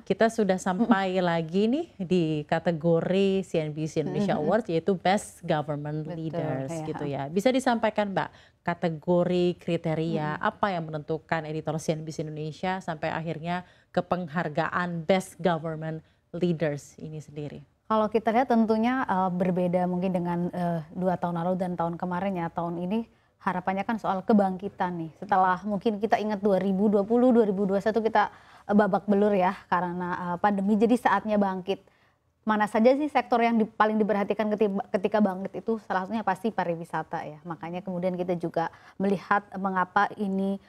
kita sudah sampai lagi nih di kategori CNBC Indonesia Awards, yaitu Best Government Leaders gitu ya. Bisa disampaikan Mbak, kategori kriteria apa yang menentukan editor CNBC Indonesia sampai akhirnya ke penghargaan Best Government Leaders ini sendiri? Kalau kita lihat tentunya berbeda mungkin dengan 2 tahun lalu dan tahun kemarin ya. Tahun ini harapannya kan soal kebangkitan nih. Setelah mungkin kita ingat 2020, 2021 kita babak belur ya karena pandemi, jadi saatnya bangkit. Mana saja sih sektor yang paling diperhatikan ketika bangkit itu, salah satunya pasti pariwisata ya. Makanya kemudian kita juga melihat mengapa ini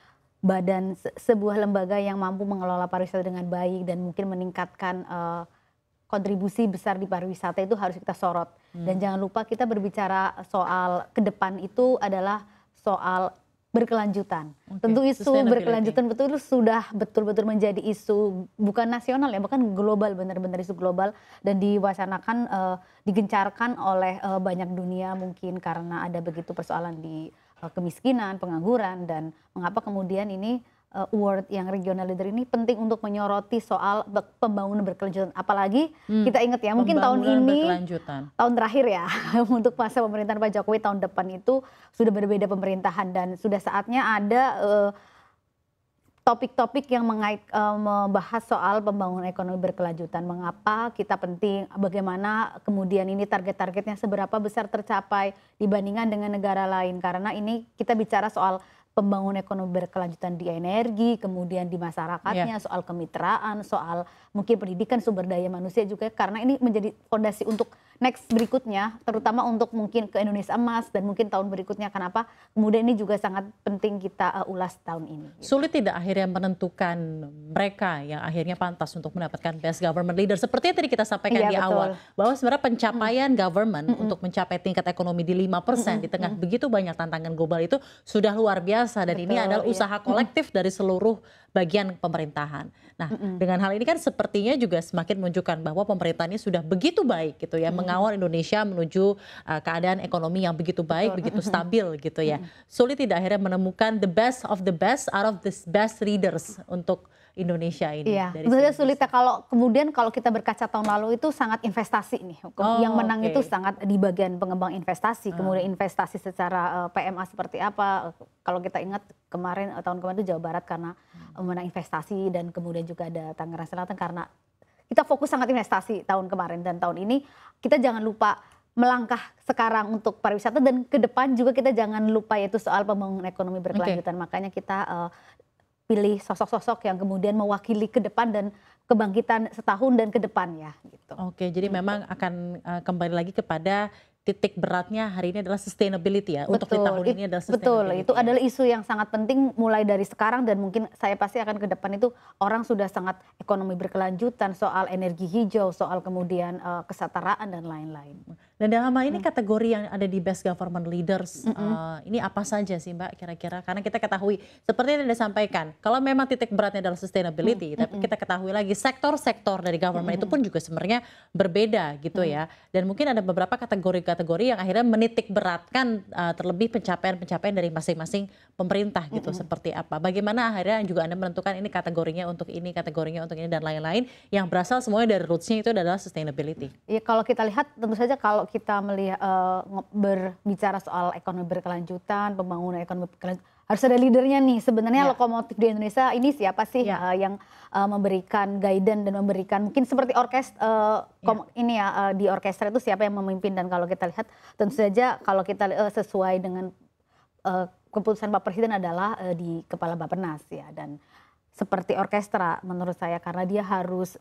sebuah lembaga yang mampu mengelola pariwisata dengan baik dan mungkin meningkatkan kontribusi besar di pariwisata itu harus kita sorot. Dan jangan lupa kita berbicara soal ke depan itu adalah soal berkelanjutan. Tentu isu berkelanjutan betul sudah betul-betul menjadi isu bukan nasional ya, bahkan global, benar-benar isu global dan diwacanakan, digencarkan oleh banyak dunia mungkin karena ada begitu persoalan di kemiskinan, pengangguran, dan mengapa kemudian ini award yang regional leader ini penting untuk menyoroti soal pembangunan berkelanjutan. Apalagi kita ingat ya, mungkin tahun ini tahun terakhir ya untuk masa pemerintahan Pak Jokowi, tahun depan itu sudah berbeda pemerintahan dan sudah saatnya ada topik-topik yang membahas soal pembangunan ekonomi berkelanjutan. Mengapa kita penting, bagaimana kemudian ini target-targetnya seberapa besar tercapai dibandingkan dengan negara lain. Karena ini kita bicara soal pembangunan ekonomi berkelanjutan di energi, kemudian di masyarakatnya, soal kemitraan, soal mungkin pendidikan, sumber daya manusia juga, karena ini menjadi fondasi untuk next berikutnya, terutama untuk mungkin ke Indonesia Emas dan mungkin tahun berikutnya. Kenapa? Kemudian ini juga sangat penting kita ulas tahun ini. Sulit tidak akhirnya menentukan mereka yang akhirnya pantas untuk mendapatkan Best Government Leader? Seperti yang tadi kita sampaikan di awal, bahwa sebenarnya pencapaian government untuk mencapai tingkat ekonomi di 5% di tengah begitu banyak tantangan global itu sudah luar biasa. Dan ini adalah usaha kolektif dari seluruh bagian pemerintahan. Nah, dengan hal ini kan sepertinya juga semakin menunjukkan bahwa pemerintah ini sudah begitu baik gitu ya, mengawal Indonesia menuju keadaan ekonomi yang begitu baik, begitu stabil gitu ya. Sulit tidak akhirnya menemukan the best of the best out of the best leaders untuk Indonesia ini? Iya, sebenarnya sulit ya. Kalau kita berkaca tahun lalu itu sangat investasi nih. Yang menang itu sangat di bagian pengembang investasi. Kemudian investasi secara PMA seperti apa. Kalau kita ingat tahun kemarin itu Jawa Barat karena menang investasi, dan kemudian juga ada Tangerang Selatan karena kita fokus sangat investasi tahun kemarin. Dan tahun ini kita jangan lupa melangkah sekarang untuk pariwisata, dan ke depan juga kita jangan lupa yaitu soal pembangunan ekonomi berkelanjutan. Makanya kita pilih sosok-sosok yang kemudian mewakili ke depan dan kebangkitan setahun dan ke depan ya gitu. Oke, jadi memang akan kembali lagi kepada titik beratnya hari ini adalah sustainability ya. Untuk di tahun ini adalah sustainability. Betul, itu adalah isu yang sangat penting mulai dari sekarang, dan mungkin saya pasti akan ke depan itu orang sudah sangat ekonomi berkelanjutan, soal energi hijau, soal kemudian kesetaraan dan lain-lain. Dan dalam hal ini kategori yang ada di Best Government Leaders, ini apa saja sih Mbak kira-kira? Karena kita ketahui, seperti yang Anda sampaikan, kalau memang titik beratnya adalah sustainability, tapi kita ketahui lagi sektor-sektor dari government itu pun juga sebenarnya berbeda gitu ya. Dan mungkin ada beberapa kategori yang akhirnya menitik beratkan terlebih pencapaian-pencapaian dari masing-masing pemerintah gitu, seperti apa. Bagaimana akhirnya juga Anda menentukan ini kategorinya untuk ini, kategorinya untuk ini, dan lain-lain yang berasal semuanya dari roots-nya itu adalah sustainability. Ya, kalau kita lihat tentu saja kalau kita melihat berbicara soal ekonomi berkelanjutan, pembangunan ekonomi berkelanjutan, harus ada leadernya nih. Sebenarnya lokomotif di Indonesia ini siapa sih yang memberikan guidance dan memberikan mungkin seperti ini ya, di orkestra itu siapa yang memimpin. Dan kalau kita lihat tentu saja kalau kita sesuai dengan keputusan Pak Presiden adalah di Kepala Bappenas ya. Dan seperti orkestra menurut saya, karena dia harus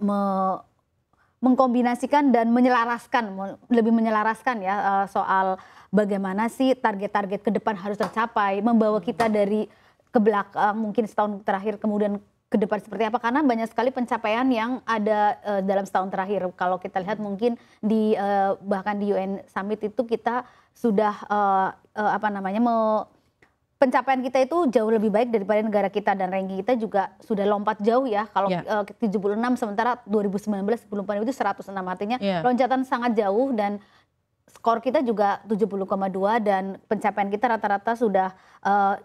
mengkombinasikan dan lebih menyelaraskan ya soal bagaimana sih target-target ke depan harus tercapai, membawa kita dari ke belakang mungkin setahun terakhir kemudian ke depan seperti apa, karena banyak sekali pencapaian yang ada dalam setahun terakhir. Kalau kita lihat mungkin di bahkan di UN Summit itu kita sudah pencapaian kita itu jauh lebih baik daripada negara kita, dan ranking kita juga sudah lompat jauh ya. Kalau 76 sementara 2019 sebelum pandemi itu 106, artinya loncatan sangat jauh, dan skor kita juga 70,2, dan pencapaian kita rata-rata sudah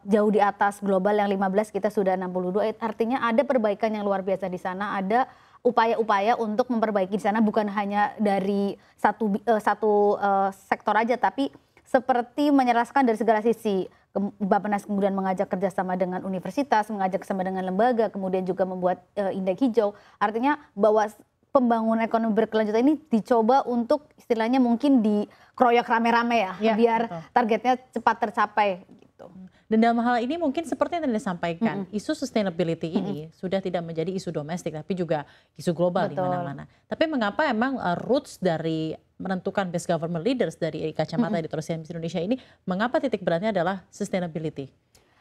jauh di atas global yang 15, kita sudah 62. Artinya ada perbaikan yang luar biasa di sana, ada upaya-upaya untuk memperbaiki di sana, bukan hanya dari satu sektor aja, tapi seperti menjelaskan dari segala sisi. Bappenas kemudian mengajak kerjasama dengan universitas, mengajak kerjasama dengan lembaga, kemudian juga membuat indeks hijau. Artinya bahwa pembangunan ekonomi berkelanjutan ini dicoba untuk istilahnya mungkin dikeroyok rame-rame ya biar betul. Targetnya cepat tercapai gitu. Dan dalam hal ini mungkin seperti yang tadi disampaikan, isu sustainability ini sudah tidak menjadi isu domestik tapi juga isu global di mana-mana. Tapi mengapa emang roots dari menentukan best government leaders dari kacamata editor CNBC Indonesia ini, mengapa titik beratnya adalah sustainability?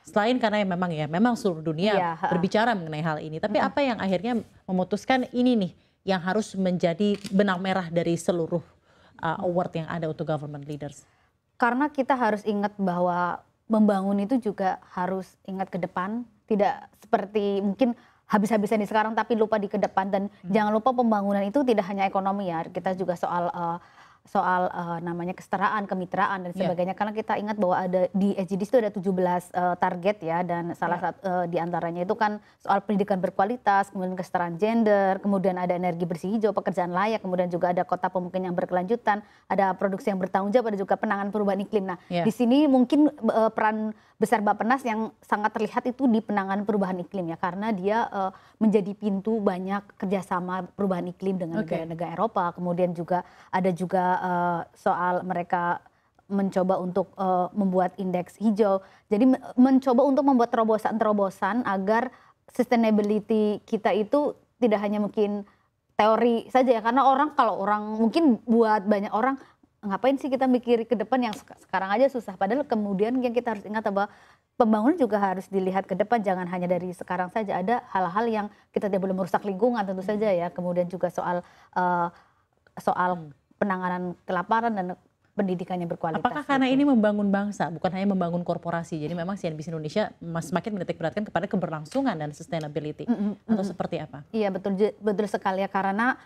Selain karena memang seluruh dunia berbicara mengenai hal ini, tapi apa yang akhirnya memutuskan ini nih yang harus menjadi benang merah dari seluruh award yang ada untuk government leaders? Karena kita harus ingat bahwa membangun itu juga harus ingat ke depan, tidak seperti mungkin habis-habisan di sekarang tapi lupa di ke depan. Dan jangan lupa pembangunan itu tidak hanya ekonomi ya, kita juga soal namanya kesetaraan, kemitraan dan sebagainya. Karena kita ingat bahwa ada di SDGs itu ada 17 target ya, dan salah satu di antaranya itu kan soal pendidikan berkualitas, kemudian kesetaraan gender, kemudian ada energi bersih hijau, pekerjaan layak, kemudian juga ada kota pemukiman yang berkelanjutan, ada produksi yang bertanggung jawab, ada juga penanganan perubahan iklim. Nah, di sini mungkin peran besar Bappenas yang sangat terlihat itu di penanganan perubahan iklim ya, karena dia menjadi pintu banyak kerjasama perubahan iklim dengan negara-negara Eropa. Kemudian juga ada juga soal mereka mencoba untuk membuat indeks hijau. Jadi mencoba untuk membuat terobosan-terobosan agar sustainability kita itu tidak hanya mungkin teori saja ya, karena kalau orang mungkin buat banyak orang ngapain sih kita mikir ke depan, yang sekarang aja susah. Padahal kemudian yang kita harus ingat bahwa pembangunan juga harus dilihat ke depan, jangan hanya dari sekarang saja. Ada hal-hal yang kita tidak boleh merusak lingkungan tentu saja ya. Kemudian juga soal penanganan kelaparan dan pendidikan yang berkualitas. Apakah karena ini membangun bangsa, bukan hanya membangun korporasi? Jadi memang CNBC Indonesia semakin menitik beratkan kepada keberlangsungan dan sustainability, atau seperti apa? Iya betul sekali ya, karena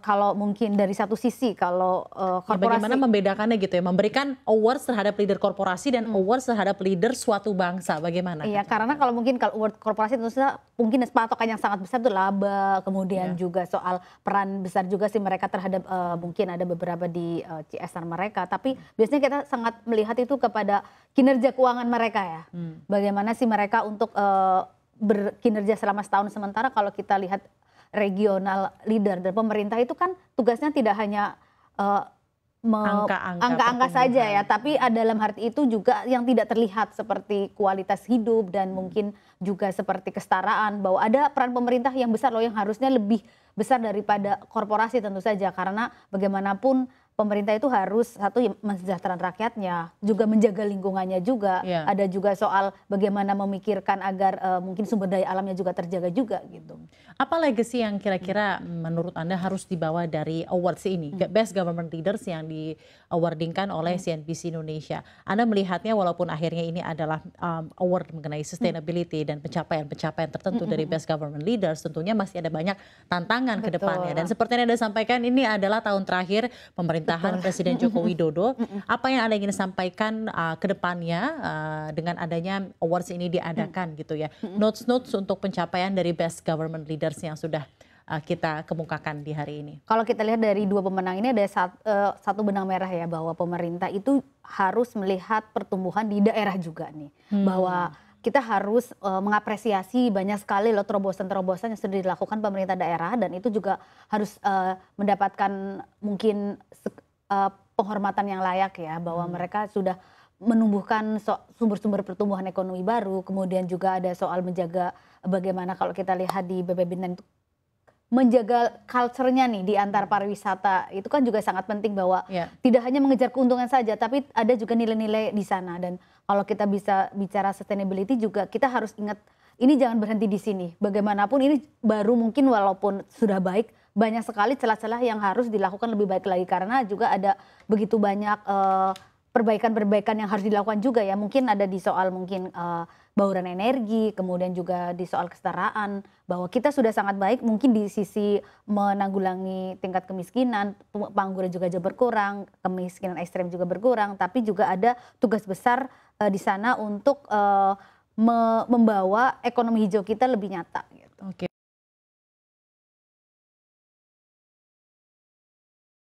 kalau mungkin dari satu sisi kalau korporasi, bagaimana membedakannya gitu ya, memberikan awards terhadap leader korporasi dan awards terhadap leader suatu bangsa, bagaimana? Iya, karena kalau mungkin kalau award korporasi tentu saja mungkin patokan yang sangat besar itu laba, kemudian juga soal peran besar juga sih mereka terhadap mungkin ada beberapa di CSR mereka, tapi biasanya kita sangat melihat itu kepada kinerja keuangan mereka ya. Bagaimana sih mereka untuk berkinerja selama setahun, sementara kalau kita lihat regional leader dan pemerintah itu kan tugasnya tidak hanya angka-angka saja ya, tapi dalam arti itu juga yang tidak terlihat seperti kualitas hidup dan mungkin juga seperti kesetaraan, bahwa ada peran pemerintah yang besar loh, yang harusnya lebih besar daripada korporasi tentu saja, karena bagaimanapun pemerintah itu harus satu mensejahterakan rakyatnya, juga menjaga lingkungannya juga. Ada juga soal bagaimana memikirkan agar mungkin sumber daya alamnya juga terjaga juga gitu. Apa legacy yang kira-kira menurut Anda harus dibawa dari awards ini, Best Government Leaders yang di-awardingkan oleh CNBC Indonesia? Anda melihatnya walaupun akhirnya ini adalah award mengenai sustainability dan pencapaian-pencapaian tertentu dari Best Government Leaders, tentunya masih ada banyak tantangan ke depannya. Dan seperti yang Anda sampaikan, ini adalah tahun terakhir pemerintahan Presiden Joko Widodo. Apa yang Anda ingin sampaikan ke depannya dengan adanya awards ini diadakan gitu ya? Notes-notes untuk pencapaian dari Best Government Leaders yang sudah kita kemukakan di hari ini. Kalau kita lihat dari dua pemenang ini ada satu benang merah ya, bahwa pemerintah itu harus melihat pertumbuhan di daerah juga nih. Bahwa kita harus mengapresiasi banyak sekali loh terobosan-terobosan yang sudah dilakukan pemerintah daerah, dan itu juga harus mendapatkan mungkin penghormatan yang layak ya, bahwa mereka sudah menumbuhkan sumber-sumber pertumbuhan ekonomi baru. Kemudian juga ada soal menjaga bagaimana kalau kita lihat di BPBN itu menjaga culture-nya nih di antar pariwisata, itu kan juga sangat penting, bahwa tidak hanya mengejar keuntungan saja, tapi ada juga nilai-nilai di sana. Dan kalau kita bisa bicara sustainability juga kita harus ingat, ini jangan berhenti di sini. Bagaimanapun ini baru mungkin walaupun sudah baik, banyak sekali celah-celah yang harus dilakukan lebih baik lagi, karena juga ada begitu banyak perbaikan-perbaikan yang harus dilakukan juga ya. Mungkin ada di soal mungkin bauran energi, kemudian juga di soal kesetaraan, bahwa kita sudah sangat baik mungkin di sisi menanggulangi tingkat kemiskinan, pengangguran juga jauh berkurang, kemiskinan ekstrem juga berkurang, tapi juga ada tugas besar di sana untuk membawa ekonomi hijau kita lebih nyata gitu.